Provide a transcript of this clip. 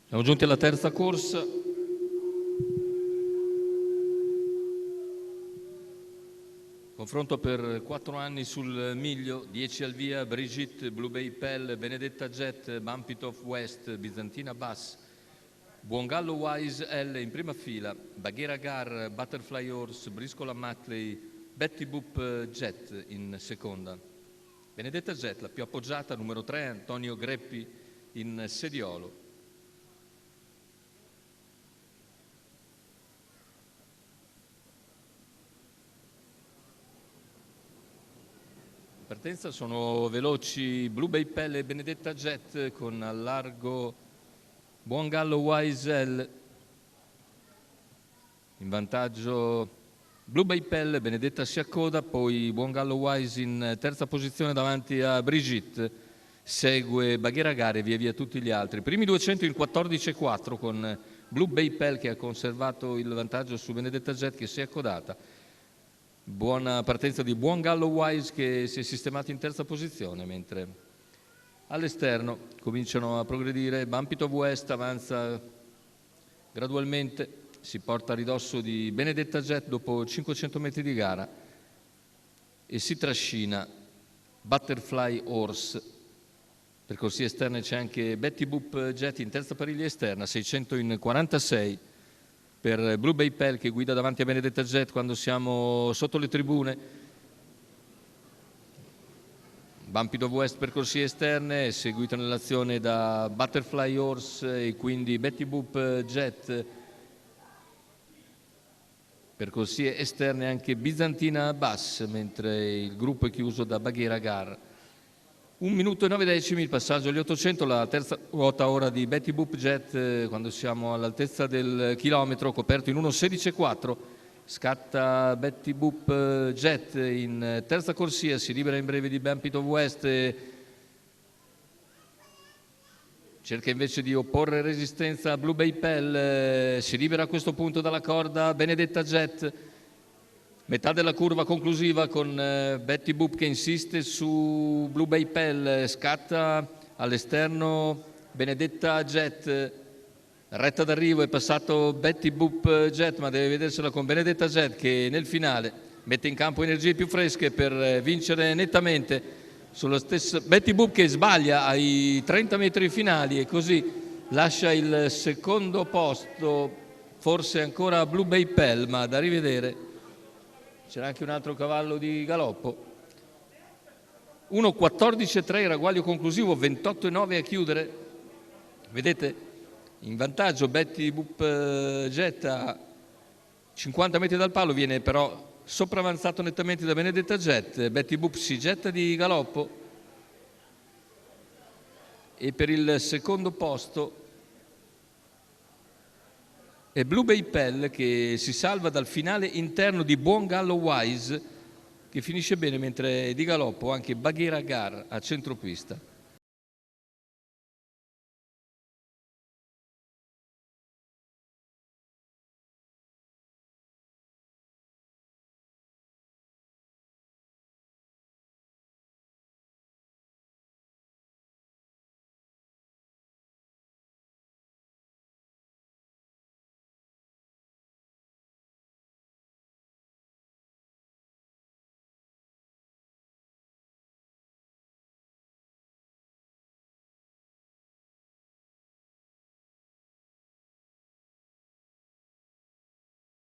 Siamo giunti alla terza corsa. Confronto per 4 anni sul miglio, 10 al via, Brigitte, Blue Bay Pell, Benedetta Jet, Bumpit of West, Bizantina Bass, Buongallo Wise L in prima fila, Baghera Gar, Butterfly Horse, Briscola Matley, Betty Boop Jet in seconda. Benedetta Jet, la più appoggiata, numero 3, Antonio Greppi in sediolo. Partenza sono veloci Blue Bay Pell e Benedetta Jet con al largo Buongallo Wise L. In vantaggio Blue Bay Pell, Benedetta si accoda, poi Buongallo Wise in terza posizione davanti a Brigitte, segue Baghera Gare e via via tutti gli altri. Primi 200 in 14,4 con Blue Bay Pell che ha conservato il vantaggio su Benedetta Jet che si è accodata. Buona partenza di Buongallo Wise che si è sistemato in terza posizione, mentre all'esterno cominciano a progredire. Bumpit of West avanza gradualmente, si porta a ridosso di Benedetta Jet dopo 500 metri di gara e si trascina Butterfly Horse. Per corsie esterne c'è anche Betty Boop Jet in terza pariglia esterna, 600 in 46 per Blue Bay Pell che guida davanti a Benedetta Jet quando siamo sotto le tribune. Bumpit of West per corsie esterne, seguito nell'azione da Butterfly Horse e quindi Betty Boop Jet. Per corsie esterne anche Bizantina Bass, mentre il gruppo è chiuso da Baghera Gar. 1 minuto e 9 decimi il passaggio agli 800, la terza ruota ora di Betty Boop Jet quando siamo all'altezza del chilometro, coperto in 1.16,4. Scatta Betty Boop Jet in terza corsia, si libera in breve di Bumpit of West. Cerca invece di opporre resistenza a Blue Bay Pell, si libera a questo punto dalla corda Benedetta Jet. Metà della curva conclusiva con Betty Boop che insiste su Blue Bay Pell, scatta all'esterno Benedetta Jet, retta d'arrivo è passato Betty Boop Jet, ma deve vedersela con Benedetta Jet che nel finale mette in campo energie più fresche per vincere nettamente sulla stessa Betty Boop che sbaglia ai 30 metri finali e così lascia il secondo posto, forse ancora Blue Bay Pell, ma da rivedere. C'era anche un altro cavallo di galoppo. 1.14,3 ragguaglio conclusivo, 28,9 a chiudere. Vedete, in vantaggio Betty Boop Jet a 50 metri dal palo, viene però sopravanzato nettamente da Benedetta Jet. Betty Boop si getta di galoppo e per il secondo posto è Blue Bay Pell che si salva dal finale interno di Buongallo Wise che finisce bene, mentre di galoppo anche Baghera Gar a centropista.